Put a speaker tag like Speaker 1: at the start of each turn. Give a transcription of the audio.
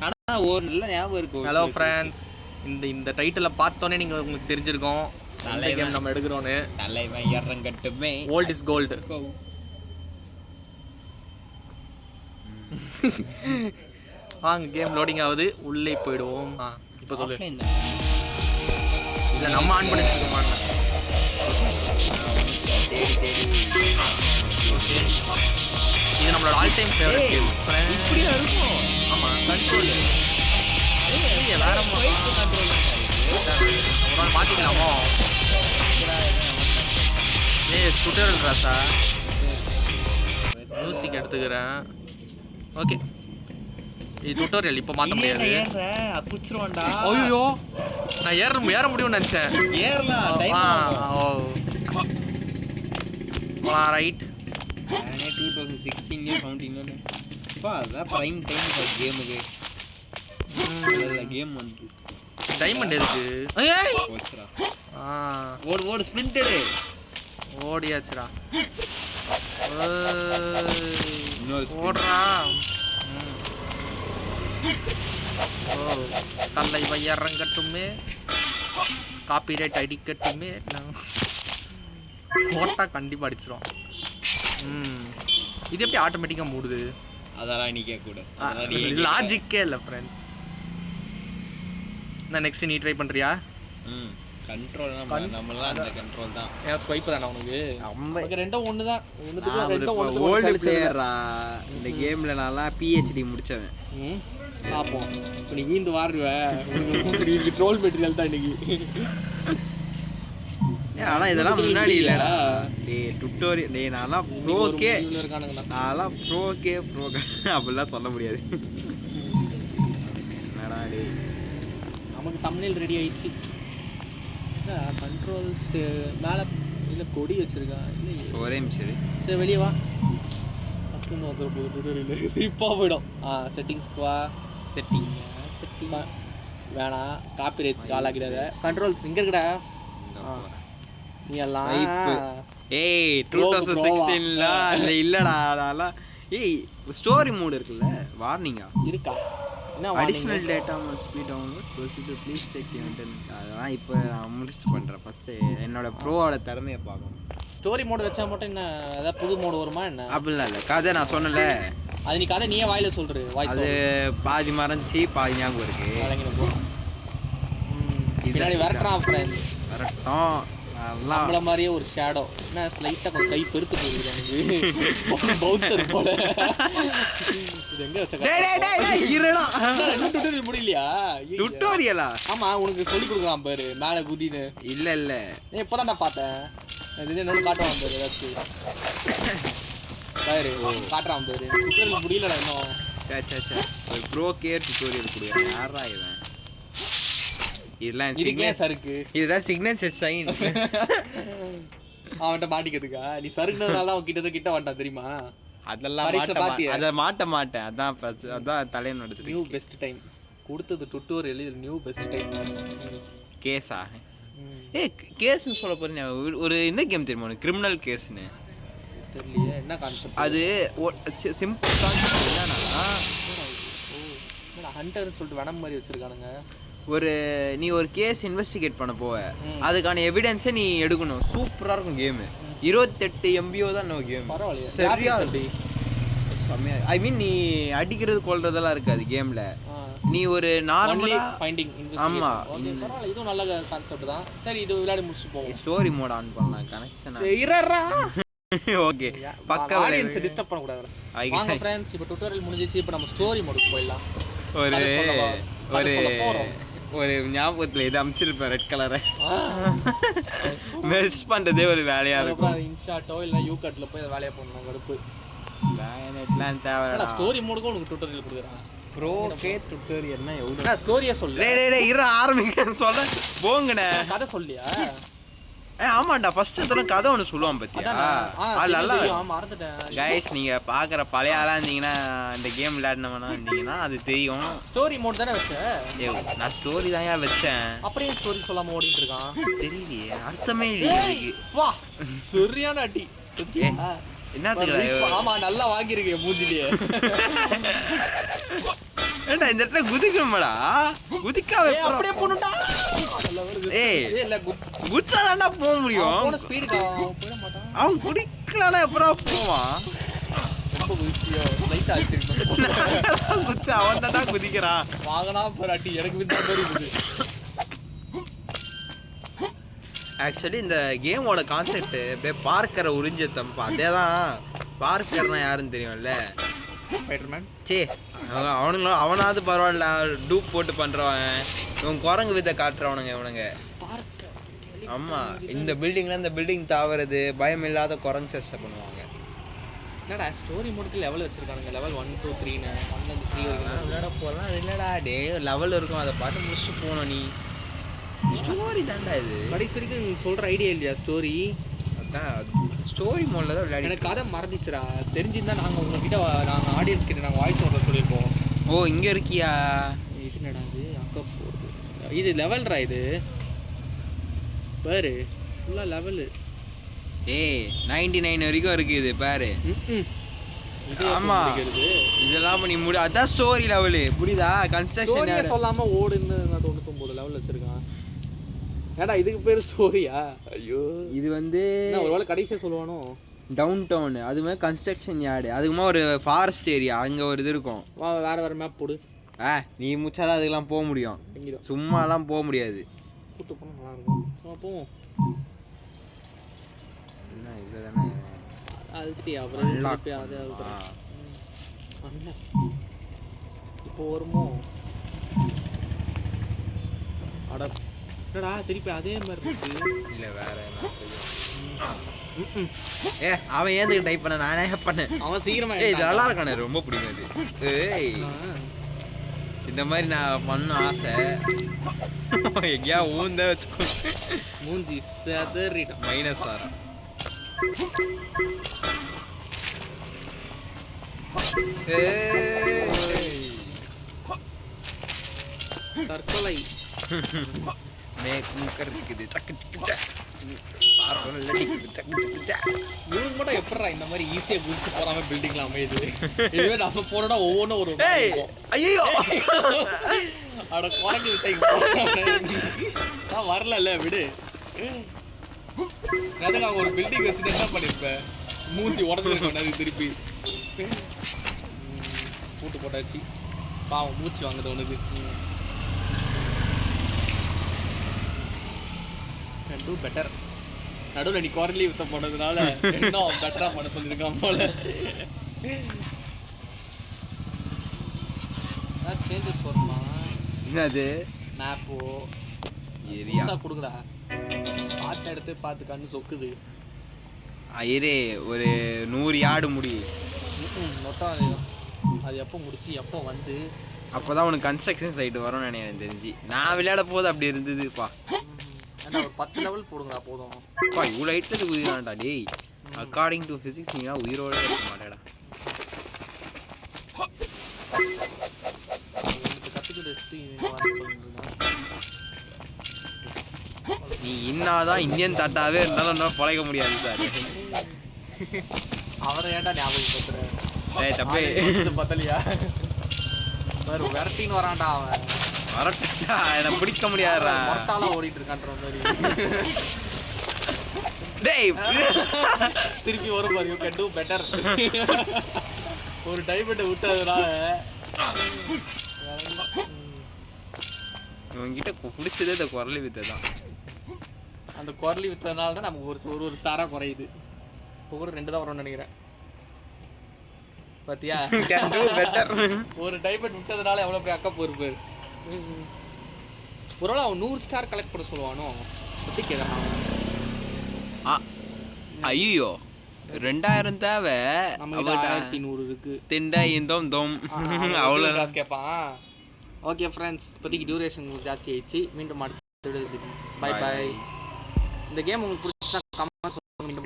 Speaker 1: ஆனா ஒரு நல்ல ஞாபகம் இருக்கு.
Speaker 2: ஹலோ ஃப்ரெண்ட்ஸ், இந்த டைட்டிலை பார்த்தோன்னே நீங்கள் உங்களுக்கு தெரிஞ்சிருக்கோம் நல்ல கேம் நம்ம எடுக்கிறோன்னு.
Speaker 1: தலைவன் இறங்கட்டுமே,
Speaker 2: ஓல்ட் இஸ் கோல்டு. வாங்க, கேம் லோடிங் ஆகுது, உள்ளே போயிடுவோம். இப்போ சொல்லு. இல்லை நம்ம ஆன் பண்ணி வச்சுக்கோமா? ஓகே, இது நம்மளோட all time favourite games friends.
Speaker 1: இப்படியா இருக்கும்?
Speaker 2: ஆமாம், கண்ட்ரோல் வேற ஒரு நாள் மாற்றிக்கலாமோ? டுட்டோரியல் ராசா மியூசிக் எடுத்துக்கிறேன். ஓகே, இது டுட்டோரியல் இப்போ மாற்ற முடியாது. ஐயோ, நான் ஏற முடியும்னு நினச்சேன். ரைட்.
Speaker 1: 2016 17 அதான் பிரைம் டைம் கேமுக்கு. கேம் வந்து
Speaker 2: டைமண்ட் எதுக்கு?
Speaker 1: ஓடு ஸ்பிரிண்டடு
Speaker 2: ஓடியாச்சுடா.
Speaker 1: ஓடுறா.
Speaker 2: தலை வையறங்கட்டுமே, காப்பிரைட் அடிக்கட்டுமே. ஓட்டா கண்டிப்பாக அடிச்சிடும். இது எப்படி ஆட்டோமேட்டிக்காக மூடுது?
Speaker 1: அதெல்லாம் நீ கேட்க கூட,
Speaker 2: லாஜிக்கே இல்லை ஃப்ரெண்ட்ஸ். நான் நெக்ஸ்ட் நீ ட்ரை பண்ணுறியா?
Speaker 1: கண்ட்ரோல் நம்மளாம் அந்த கண்ட்ரோல் தான்.
Speaker 2: ஏன் ஸ்வைப் தானே உனக்கு?
Speaker 1: நமக்கு
Speaker 2: ரெண்டும் ஒன்று தான்.
Speaker 1: ஓல்டு பிளேயரா இந்த கேமில் நான்லாம் பிஹெச்டி முடித்தவன்.
Speaker 2: பார்ப்போம். இப்போ நீ வீந்து வாடுவேன். உங்களுக்கு ட்ரோல் மெட்டீரியல் தான் இன்னைக்கு.
Speaker 1: ஆனால் இதெல்லாம் முன்னாடி இல்லைடா. டுட்டோரியல் நான்லாம் ப்ரோக்கே நான்லாம் ப்ரோக்கே அப்படிலாம் சொல்ல முடியாது. என்னடா டே,
Speaker 2: நமக்கு தமிழில் ரெடி ஆயிடுச்சு. கண்ட்ரோல்ஸ் மேலே இல்லை கொடி வச்சுருக்கா? இல்லை
Speaker 1: ஒரே நிமிஷம்.
Speaker 2: சரி, வெளியே வா. ஃபஸ்ட்டு வந்து வந்துடும் போது டுட்டோரியல் சிரிப்பாக போயிடும். செட்டிங்ஸ்க்கு செட்டிங் வேணாம், காப்பி ரைட்ஸ் கால் ஆகிடாத. கண்ட்ரோல்ஸ் இங்கே இருக்கடா. நீ எல்லாம்
Speaker 1: 2016 இல்லைடா. அதெல்லாம் ஸ்டோரி மூடு இருக்குல்ல, வார்னிங்கா
Speaker 2: இருக்கா? என்ன
Speaker 1: additional data must be download procedure please check internet. அதெல்லாம் இப்போ நான் முடிச்சுட்டு பண்ணுறேன். ஃபஸ்ட்டு என்னோட ப்ரோவோட திறமையை பார்க்கணும்.
Speaker 2: ஸ்டோரி மோடு வச்சா மட்டும் என்ன ஏதாவது புது மோடு வருமா என்ன?
Speaker 1: அப்படிலாம் இல்லை. கதை நான் சொன்னல,
Speaker 2: அது நீ கதை நீயே வாயில சொல்கிற. வாய்ஸ்
Speaker 1: அது பாதி மறைஞ்சி பாதி ஞாபகம் இருக்கு.
Speaker 2: பின்னாடி விரட்டுறான் ஃப்ரெண்ட்ஸ்,
Speaker 1: விரட்டும்.
Speaker 2: நம்மள மாதிரியே ஒரு ஷேடோ. என்ன ஸ்லைட்டாக கொஞ்சம் கை பெருத்து போகுது எனக்கு. பவுன்சர் போல. இது எங்கே வச்ச டுட்டோரியல் முடியலையா?
Speaker 1: டுட்டோரியலா?
Speaker 2: ஆமாம், உனக்கு சொல்லி கொடுக்குறான் பாரு மேலே குதின்னு.
Speaker 1: இல்லை
Speaker 2: இப்போ தான் நான் பார்த்தேன். இது என்னோட காட்டுவான் பாரு ஏதாச்சும் பாரு, காட்டுறான் பாரு. டுட்டோரியல் முடியலடா இன்னும்.
Speaker 1: ஒரு ப்ரோ கேர் டுட்டோரியல் கொடுக்குறேன். யாரா இவன்? இதுதான் சிக்னேச்சர் சைன்.
Speaker 2: அவன்கிட்ட மாட்டிக்கிறதுக்கா? நீ சருக்குனதுனால அவன் கிட்ட வந்துட்டான் தெரியுமா?
Speaker 1: அதெல்லாம் அதை மாட்ட மாட்டேன். அதான் தலையனோட
Speaker 2: நியூ பெஸ்ட் டைம் கொடுத்தது டுட்டோரியல். இது நியூ பெஸ்ட் டைம்.
Speaker 1: கேஸா? கேஸ்ன்னு சொல்ல போறேன். ஒரு இந்த கேம் தெரியுமா உனக்கு? கிரிமினல் கேஸ்ன்னு
Speaker 2: தெரியலையே. என்ன கான்செப்ட் அது?
Speaker 1: சிம்பிள் கான்செப்ட் என்னன்னா,
Speaker 2: ஹண்டர்னு சொல்லிட்டு வனம் மாதிரி வச்சிருக்கானுங்க.
Speaker 1: நீ ஒரு கேஸ் இன்வெஸ்டிகேட் பண்ண போவ, அதுக்கான எவிடன்ஸை நீ எடுக்கணும். சூப்பராக இருக்கும் கேமு. 28 MB தான் நம்ம கேம். சரியா? ஐ மீன் நீ அடிக்கிறது கொள்றதெல்லாம் இருக்காது கேம்ல. நீ ஒரு நார்மலா
Speaker 2: ஃபைண்டிங். ஆமா, பரவாயில்ல. இதுவும் நல்ல கான்செப்ட் தான். சரி, இது விளையாடி முடிச்சு போவோம்.
Speaker 1: ஸ்டோரி மோட் ஆன் பண்ணலாம். Connection okay. பக்கா
Speaker 2: ஆடியன்ஸ் டிஸ்டர்ப் பண்ண கூடாது. வாங்க फ्रेंड्स, இப்போ டுட்டோரியல் முடிஞ்சிச்சு. இப்போ நம்ம ஸ்டோரி மோடுக்கு போயிடலாம்.
Speaker 1: ஒரு ஞாபகத்தில் இதை அமைச்சிருப்பேன். ரெட் கலரை மெர்ஜ் பண்ணுறதே ஒரு வேலையாக இருக்கும்.
Speaker 2: இன்ஷாட்டோ இல்லை யூகட்டில் போய் வேலையை பண்ணணும். கடுப்பு
Speaker 1: பேனட்லாம் தேவை.
Speaker 2: ஸ்டோரி மோடுக்கும் உனக்கு டுட்டோரியல் கொடுக்குறான்.
Speaker 1: ப்ரோ கே டுட்டோரியல்னா எவ்வளோ?
Speaker 2: ஸ்டோரியே சொல்லு.
Speaker 1: ஆரம்பிக்கிறேன்னு சொல்ல போங்கண்ணே.
Speaker 2: கதை சொல்லியா?
Speaker 1: ஆமாண்டா, ஃபர்ஸ்ட் தடவை கதை ஒன்று சொல்லுவான் பத்தியா? நல்லா கைஸ், நீங்கள் பார்க்குற பழைய ஆளாக இருந்தீங்கன்னா, இந்த கேம் விளையாடினவனா இருந்தீங்கன்னா அது தெரியும்.
Speaker 2: ஸ்டோரி மோட் தானே வச்சேன்.
Speaker 1: நான் ஸ்டோரி தான் வச்சேன்.
Speaker 2: அப்படியே ஸ்டோரி சொல்லாம ஓடிட்டு இருக்கான்.
Speaker 1: தெரியலையே, அர்த்தமே இல்லையே.
Speaker 2: வா, சரியான அடி.
Speaker 1: என்னத்துக்கு?
Speaker 2: ஆமா, நல்லா வாங்கியிருக்கேன் மூஞ்சிலேயே.
Speaker 1: ஏன்டா இந்த இடத்துல குதிக்கணுமாடா? குதிக்காம
Speaker 2: அப்படியே போணும்டா.
Speaker 1: ஏய்
Speaker 2: இல்ல
Speaker 1: குச்சாதான்டா போக முடியும்.
Speaker 2: போன ஸ்பீடுக்கு போக மாட்டான்.
Speaker 1: அவன் குடிக்கலனா எப்பறம் போவான்?
Speaker 2: ரொம்ப குதிச்சியோ ஸ்லைட்டா ஆயிடுச்சு.
Speaker 1: குச்சா அவன் தான் குதிக்கிறான்.
Speaker 2: வாங்கனா போராட்டி எனக்கு வித்த தெரியுது.
Speaker 1: ஆக்சுவலி இந்த கேமோட கான்செப்ட் பார்க்கற உறிஞ்சத்தம் அதேதான். பார்க்கறனா யாருன்னு தெரியும்ல?
Speaker 2: ஸ்பைடர்மேன்.
Speaker 1: சே அவனுங்களும் அவனாவது பரவாயில்ல, டூப் போட்டு பண்றவன். இவன் குரங்கு வித்தை காட்டுறவனுங்க இவனுங்க. ஆமா, இந்த பில்டிங்ல இந்த பில்டிங் தாவறது பயம் இல்லாத குரங்கு சேஷ்டை பண்ணுவாங்க.
Speaker 2: என்னடா ஸ்டோரி மோடுக்கு லெவல் வச்சிருக்கானுங்க. லெவல் 1 2 3 ன்னு 1 ல 3 வரைக்கும்
Speaker 1: விளையாட போலாம். இல்லடா டே லெவல் இருக்கும், அதை பார்த்து முடிச்சுட்டு போகணும். நீ ஸ்டோரி தான்டா இது.
Speaker 2: கடைசி வரைக்கும் சொல்ற ஐடியா இல்லையா ஸ்டோரி?
Speaker 1: அதான் ஸ்டோரி மோட்ல தான் விளையாடி.
Speaker 2: எனக்கு கதை மறந்துச்சுடா. தெரிஞ்சிருந்தா நாங்கள் உங்ககிட்ட நாங்கள் ஆடியன்ஸ் கிட்ட நாங்கள் வாய்ஸ் ஓவர் சொல்லியிருப்போம்.
Speaker 1: ஓ இங்கே இருக்கியா?
Speaker 2: இது என்னடா இது அங்கே போகுது. இது லெவல்ரா. இது பாரு ஃபுல்லாக லெவலு.
Speaker 1: ஏய் 99 வரைக்கும் இருக்குது இது பாரு. ஆமா இதெல்லாம் பண்ணி முடி. அதான் ஸ்டோரி லெவலு புரியுதா? கன்ஸ்ட்ரக்ஷன்
Speaker 2: சொல்லாமல் ஓடுன்னு 99 லெவலில் வச்சுருக்கான். ஏடா இதுக்கு பேர் ஸ்டோரியா? ஐயோ
Speaker 1: இது வந்து
Speaker 2: ஒருவேளை கடைசியாக சொல்லுவானோ.
Speaker 1: டவுன் டவுன் அதுவுமே கன்ஸ்ட்ரக்ஷன் யார்டு, அதுக்குமா ஒரு ஃபாரஸ்ட் ஏரியா, அங்கே ஒரு இது இருக்கும்.
Speaker 2: வேற வேற மேப் போடு.
Speaker 1: நீ முச்சாதான் அதுக்கெல்லாம் போக முடியும், சும்மாலாம் போக முடியாது.
Speaker 2: கூட்டு போனால் நல்லா இருக்கும். போவோம்.
Speaker 1: என்ன இது தானே
Speaker 2: அழுத்தியா? அப்புறம் அது இப்போ வருமோ? அட என்னடா திருப்பி அதே மாதிரி இருக்கு. இல்லை வேற
Speaker 1: அவன் ஏன் டைப் பண்ண நானே பண்ணேன்.
Speaker 2: அவன் சீக்கிரமா
Speaker 1: இது நல்லா இருக்கானே, ரொம்ப பிடிக்கும் இது. ஏய் இந்த மாதிரி நான் பண்ண ஆசை. எங்கேயா ஊந்த வச்சுக்கோ.
Speaker 2: மூஞ்சி செதறிடும்.
Speaker 1: மைனஸ் ஆரா
Speaker 2: தற்கொலை இவனுக்கு மட்டும் எப்படா இந்த மாதிரி ஈஸியா குதிச்சு போறாம பில்டிங்ல அமையுது? இதுவே நம்ம போனோட ஒவ்வொன்றும் ஒரு
Speaker 1: ஐயோ
Speaker 2: அட குறைஞ்சு விட்டீங்க. நான் வரல விடு. அதுக்கு அவங்க ஒரு பில்டிங் வச்சுட்டு என்ன பண்ணிருப்பேன்? மூஞ்சி உடஞ்சிருக்கோம் திருப்பி கூட்டு போட்டாச்சு. பாவம் மூச்சு வாங்குது உனக்கு. Do better. நடுவில் நீ குவாரண்டைன் வித்த போனதுனால இன்னும் பெட்டரா பண்ண சொல்லியிருக்கான் போல. சேஞ்சஸ் வருமா?
Speaker 1: என்னது
Speaker 2: மேப்போ
Speaker 1: ஏரியா
Speaker 2: கொடுக்குறா? பார்த்து எடுத்து பார்த்து கண்ணு சொக்குது.
Speaker 1: ஐயரே ஒரு 100 யார்டு முடி
Speaker 2: மொத்தம். அது எப்போ முடிச்சு எப்போ வந்து
Speaker 1: அப்போதான் உனக்கு கன்ஸ்ட்ரக்ஷன் சைட்டு வரும்னு நினைக்கிறேன் தெரிஞ்சு. நான் விளையாட போது அப்படி இருந்ததுப்பா.
Speaker 2: ஏன்னா ஒரு 10 லெவல் போடுங்கடா போதும்.
Speaker 1: அப்பா இவ்வளோ ஹைட்டில் குதிக்கிறான்டா டேய். அக்கார்டிங் டு ஃபிசிக்ஸ் நீ உயிரோட இருக்க மாட்டேடா. நீ இன்னாதான் இந்தியன் தாட்டாவே இருந்தாலும் பழக முடியாது சார்.
Speaker 2: அவரை ஏன்டா ஞாபகப்படுத்துற?
Speaker 1: ஏய் தப்பே
Speaker 2: பத்தலையா? வேறு விரட்டின்னு வரான்டா அவன்.
Speaker 1: வரட்டா என்ன பிடிக்க முடியாதுடா.
Speaker 2: மொட்டால ஓடிட்டு இருக்கான்ற மாதிரி.
Speaker 1: டேய்
Speaker 2: திருப்பி வரும் பாரு. You can to better. ஒரு டைமண்ட் விட்டதுனால
Speaker 1: இவங்கிட்ட பிடிச்சதே இந்த குரலி வித்தை தான்.
Speaker 2: அந்த குரலி வித்ததுனால தான் நமக்கு ஒரு ஸ்டாரா குறையுது. இப்போ கூட 2 தான் வரும்னு நினைக்கிறேன். பாத்தியா? ஒரு டைமண்ட் விட்டதுனால எவ்வளோ பெரிய அக்கா போயிருப்பாரு. ஒருவேளை அவன் 100 ஸ்டார் கலெக்ட் பண்ண சொல்லுவானோ? எப்படி கேட்கறான்?
Speaker 1: ஐயோ 2000 தேவை.
Speaker 2: நம்ம 1500 இருக்கு.
Speaker 1: திண்டா இந்தோம் தோம் அவ்வளோ
Speaker 2: காசு கேட்பான். ஓகே ஃப்ரெண்ட்ஸ், இப்போதைக்கு டியூரேஷன் ஜாஸ்தி ஆயிடுச்சு. மீண்டும் அடுத்த பை பாய். இந்த கேம் உங்களுக்கு பிடிச்சா கமெண்ட் சொல்லுங்க.